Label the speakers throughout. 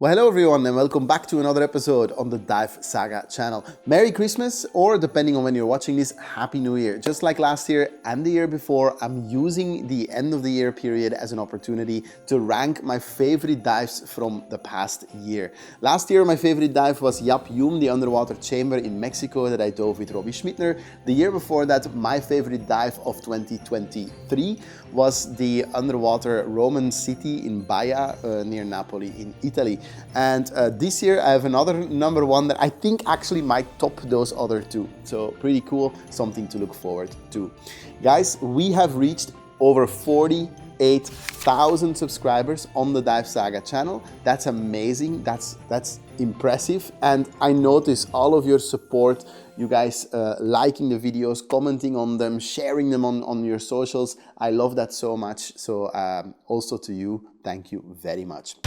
Speaker 1: Well, hello everyone and welcome back to another episode on the DiveSAGA channel. Merry Christmas, or depending on when you're watching this, Happy New Year. Just like last year and the year before, I'm using the end of the year period as an opportunity to rank my favorite dives from the past year. Last year, my favorite dive was Yap Yum, the underwater chamber in Mexico that I dove with Robbie Schmidtner. The year before that, my favorite dive of 2023 was the underwater Roman city in Baia near Napoli in Italy. And this year I have another number one that I think actually might top those other two. So pretty cool, something to look forward to. Guys, we have reached over 48,000 subscribers on the DiveSAGA channel. That's amazing, that's impressive. And I notice all of your support, you guys liking the videos, commenting on them, sharing them on your socials. I love that so much. So also to you, thank you very much.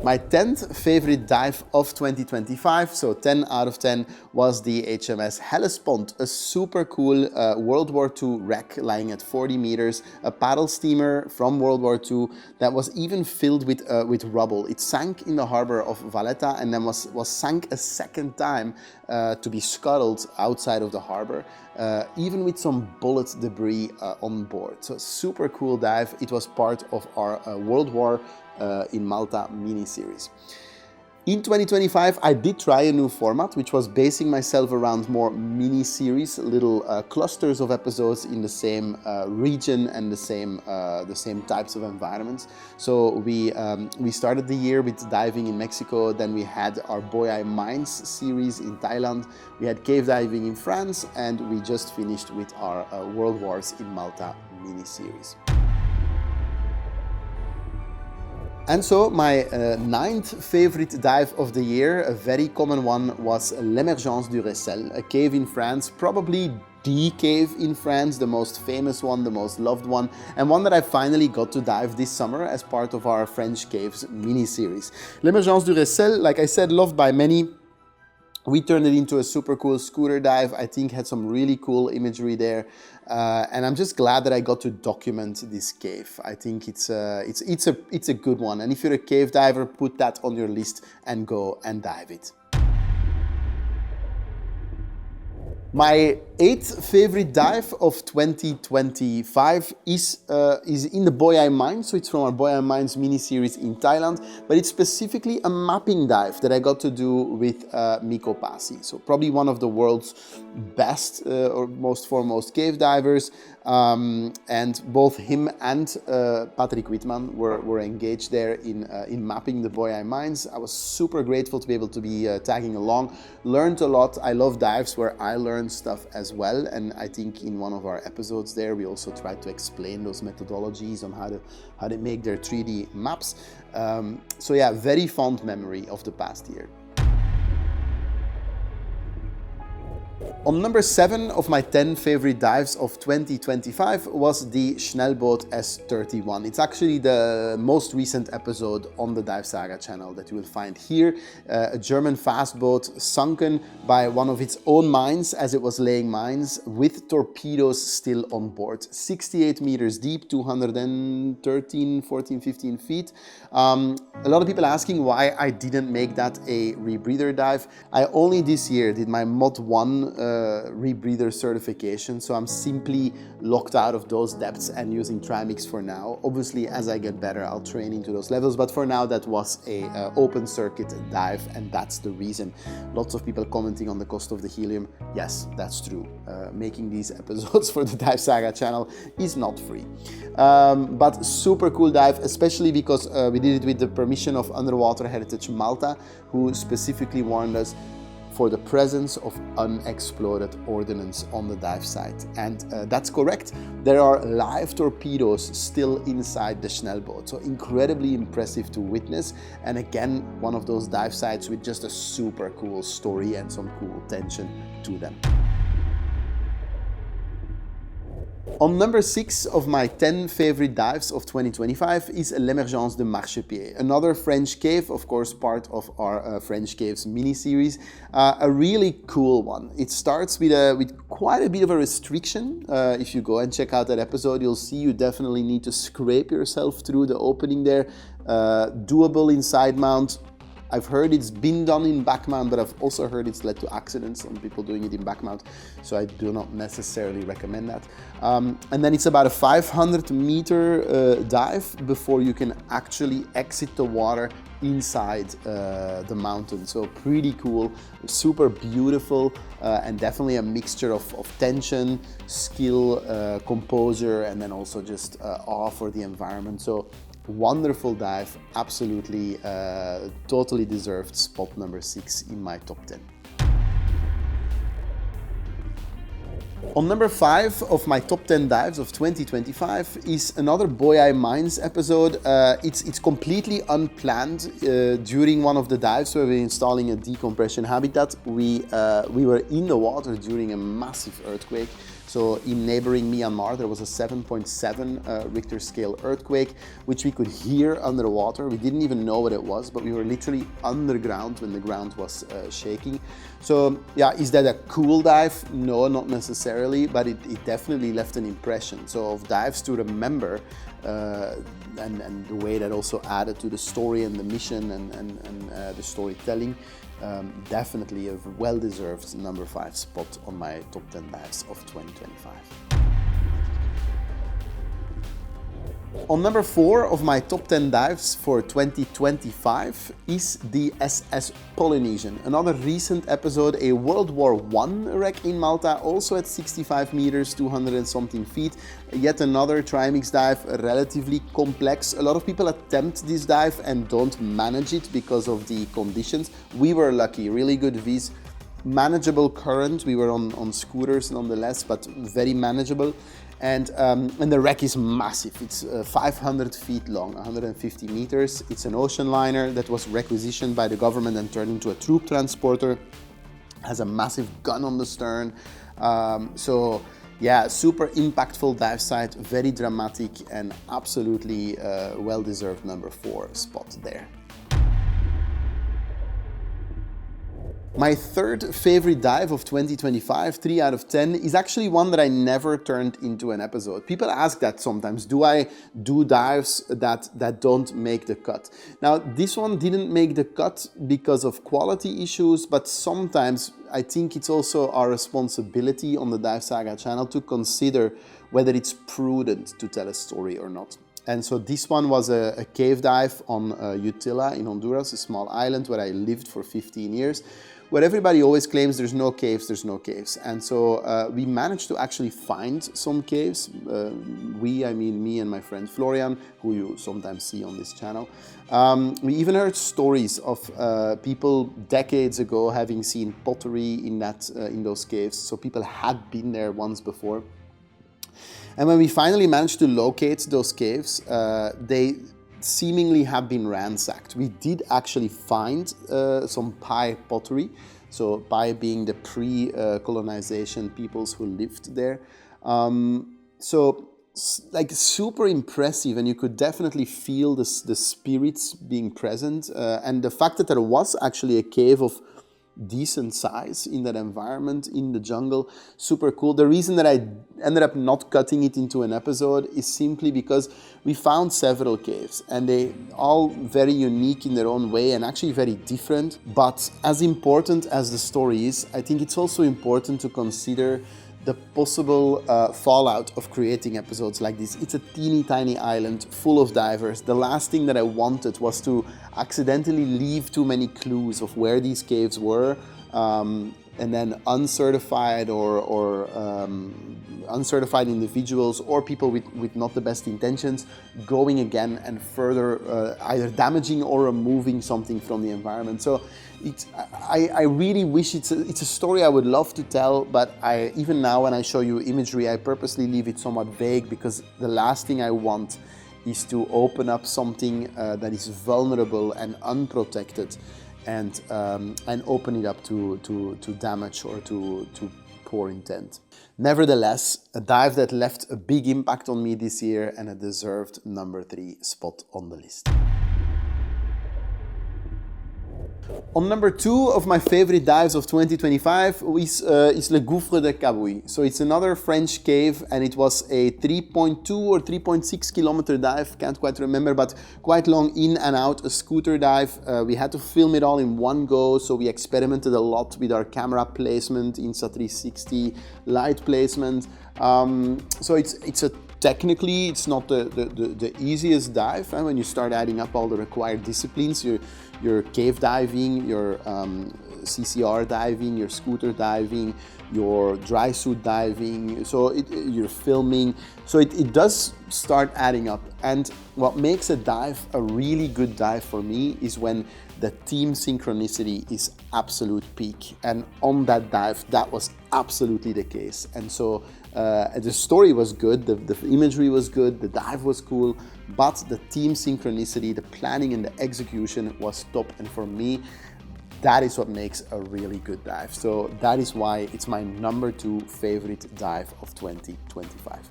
Speaker 1: My 10th favorite dive of 2025, so 10 out of 10, was the HMS Hellespont, a super cool World War II wreck lying at 40 meters, a paddle steamer from World War II that was even filled with rubble. It sank in the harbor of Valletta and then was sank a second time to be scuttled outside of the harbor, even with some bullet debris on board. So super cool dive. It was part of our World War in Malta mini-series. In 2025, I did try a new format, which was basing myself around more mini-series, little clusters of episodes in the same region and the same types of environments. So we started the year with diving in Mexico, then we had our Boh Yai Mines series in Thailand, we had cave diving in France, and we just finished with our World Wars in Malta mini-series. And so my ninth favorite dive of the year, a very common one, was l'Emergence du Ressel, a cave in France, probably the cave in France, the most famous one, the most loved one, and one that I finally got to dive this summer as part of our French Caves mini-series. L'Emergence du Ressel, like I said, loved by many. We turned it into a super cool scooter dive. I think had some really cool imagery there, and I'm just glad that I got to document this cave. I think it's a good one, and if you're a cave diver, put that on your list and go and dive it. My 8th favorite dive of 2025 is in the Boh Yai Mines, so it's from our Boh Yai Mines mini-series in Thailand, but it's specifically a mapping dive that I got to do with Mikko Pasi, so probably one of the world's best or most foremost cave divers, and both him and Patrick Whitman were engaged there in mapping the Boh Yai Mines. I was super grateful to be able to be tagging along, learned a lot. I love dives where I learn stuff as well, and I think in one of our episodes there we also tried to explain those methodologies on how to make their 3D maps. So yeah, very fond memory of the past year. On number 7 of my 10 favorite dives of 2025 was the Schnellboot S31. It's actually the most recent episode on the DiveSAGA channel that you will find here. A German fast boat sunken by one of its own mines as it was laying mines, with torpedoes still on board. 68 meters deep, 213, 14, 15 feet. A lot of people asking why I didn't make that a rebreather dive. I only this year did my Mod 1 rebreather certification, so I'm simply locked out of those depths and using Trimix for now. Obviously, as I get better, I'll train into those levels, but for now that was a open circuit dive, and that's the reason. Lots of people commenting on the cost of the helium. Yes, that's true. Making these episodes for the DiveSAGA channel is not free. But super cool dive, especially because we did it with the permission of Underwater Heritage Malta, who specifically warned us for the presence of unexploded ordnance on the dive site. And that's correct. There are live torpedoes still inside the Schnellboot, so incredibly impressive to witness. And again, one of those dive sites with just a super cool story and some cool tension to them. On number 6 of my 10 favorite dives of 2025 is L'Emergence de Marchepied, another French cave, of course part of our French Caves mini-series, a really cool one. It starts with quite a bit of a restriction. If you go and check out that episode, you'll see you definitely need to scrape yourself through the opening there. Doable in side mount. I've heard it's been done in back mount, but I've also heard it's led to accidents on people doing it in back mount, so I do not necessarily recommend that. And then it's about a 500-meter dive before you can actually exit the water inside the mountain. So pretty cool, super beautiful, and definitely a mixture of tension, skill, composure, and then also just awe for the environment. So wonderful dive, absolutely totally deserved spot number 6 in my top 10. On number 5 of my top 10 dives of 2025 is another Boh Yai Mines episode. It's completely unplanned. During one of the dives where we're installing a decompression habitat, we were in the water during a massive earthquake. So in neighboring Myanmar, there was a 7.7 Richter scale earthquake, which we could hear underwater. We didn't even know what it was, but we were literally underground when the ground was shaking. So yeah, is that a cool dive? No, not necessarily, but it definitely left an impression. So of dives to remember, and the way that also added to the story and the mission and the storytelling. Definitely a well-deserved number 5 spot on my top 10 dives of 2025. On number 4 of my top 10 dives for 2025 is the SS Polynesien, another recent episode, a World War I wreck in Malta, also at 65 meters, 200 and something feet. Yet another trimix dive, relatively complex. A lot of people attempt this dive and don't manage it because of the conditions. We were lucky, really good V's, manageable current. We were on scooters nonetheless, but very manageable. And the wreck is massive. It's 500 feet long, 150 meters. It's an ocean liner that was requisitioned by the government and turned into a troop transporter. Has a massive gun on the stern. So yeah, super impactful dive site, very dramatic, and absolutely well-deserved number 4 spot there. My third favorite dive of 2025, 3 out of 10, is actually one that I never turned into an episode. People ask that sometimes, do I do dives that don't make the cut? Now, this one didn't make the cut because of quality issues, but sometimes I think it's also our responsibility on the DiveSAGA channel to consider whether it's prudent to tell a story or not. And so this one was a cave dive on Utila in Honduras, a small island where I lived for 15 years, where everybody always claims there's no caves, there's no caves. And so we managed to actually find some caves. I mean me and my friend Florian, who you sometimes see on this channel. We even heard stories of people decades ago having seen pottery in those caves. So people had been there once before. And when we finally managed to locate those caves, they seemingly have been ransacked. We did actually find some Pai pottery, so Pai being the pre-colonization peoples who lived there. So like super impressive, and you could definitely feel the spirits being present. And the fact that there was actually a cave of decent size in that environment, in the jungle, super cool. The reason that I ended up not cutting it into an episode is simply because we found several caves and they all very unique in their own way and actually very different. But as important as the story is, I think it's also important to consider the possible fallout of creating episodes like this. It's a teeny tiny island full of divers. The last thing that I wanted was to accidentally leave too many clues of where these caves were, and then uncertified or uncertified individuals or people with not the best intentions going again and further either damaging or removing something from the environment. So I really wish it's a story I would love to tell, but even now when I show you imagery, I purposely leave it somewhat vague because the last thing I want is to open up something that is vulnerable and unprotected and open it up to damage or to poor intent. Nevertheless, a dive that left a big impact on me this year and a deserved number 3 spot on the list. On number 2 of my favorite dives of 2025 is Le Gouffre de Cabouy. So it's another French cave, and it was a 3.2 or 3.6 kilometer dive, can't quite remember, but quite long in and out, a scooter dive. We had to film it all in one go, so we experimented a lot with our camera placement, Insta360, light placement. So technically, it's not the easiest dive. And when you start adding up all the required disciplines, your cave diving, your CCR diving, your scooter diving, your dry suit diving, so you're filming. So it does start adding up. And what makes a dive a really good dive for me is when the team synchronicity is absolute peak. And on that dive, that was absolutely the case. And so the story was good, the imagery was good, the dive was cool, but the team synchronicity, the planning and the execution was top. And for me, that is what makes a really good dive. So that is why it's my number 2 favorite dive of 2025.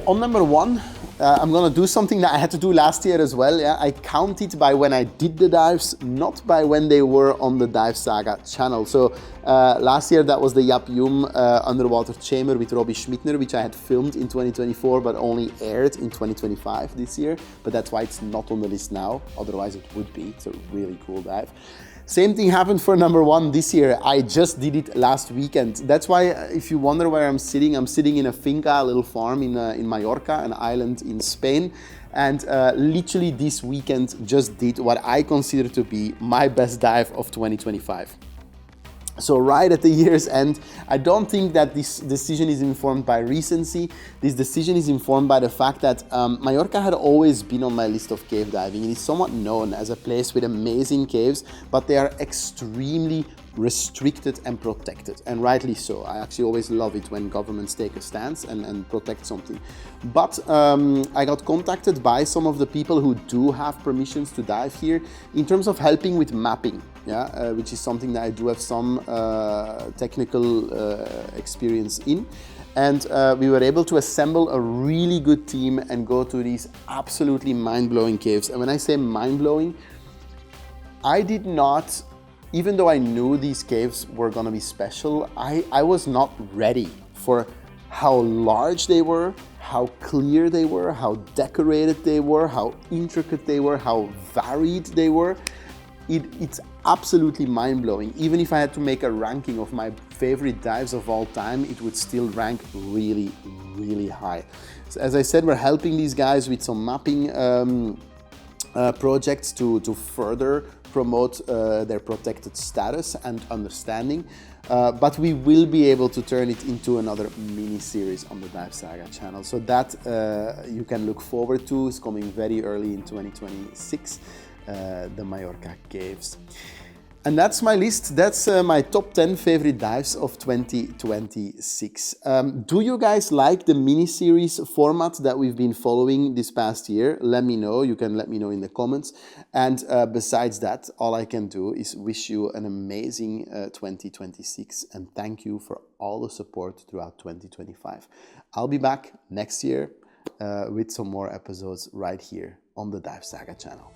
Speaker 1: On number 1, I'm gonna do something that I had to do last year as well. Yeah, I count it by when I did the dives, not by when they were on the DiveSAGA channel. So last year that was the Yap Yum underwater chamber with Robbie Schmittner, which I had filmed in 2024, but only aired in 2025 this year. But that's why it's not on the list now. Otherwise it would be. It's a really cool dive. Same thing happened for number 1 this year. I just did it last weekend. That's why, if you wonder where I'm sitting in a finca, a little farm in Mallorca, an island in Spain. And literally this weekend just did what I consider to be my best dive of 2025. So right at the year's end, I don't think that this decision is informed by recency. This decision is informed by the fact that Mallorca had always been on my list of cave diving. It is somewhat known as a place with amazing caves, but they are extremely restricted and protected, and rightly so. I actually always love it when governments take a stance and protect something. But I got contacted by some of the people who do have permissions to dive here in terms of helping with mapping, which is something that I do have some technical experience in. And we were able to assemble a really good team and go to these absolutely mind-blowing caves. And when I say mind-blowing, I did not, even though I knew these caves were gonna be special, I was not ready for how large they were, how clear they were, how decorated they were, how intricate they were, how varied they were. It's absolutely mind-blowing. Even if I had to make a ranking of my favorite dives of all time, it would still rank really, really high. So as I said, we're helping these guys with some mapping projects to further promote their protected status and understanding. But we will be able to turn it into another mini-series on the DiveSAGA channel. So that you can look forward to. It's coming very early in 2026. The Mallorca caves. And that's my list. That's my top 10 favorite dives of 2026. Do you guys like the mini-series format that we've been following this past year? Let me know. You can let me know in the comments. And besides that, all I can do is wish you an amazing 2026 and thank you for all the support throughout 2025. I'll be back next year with some more episodes right here on the DiveSAGA channel.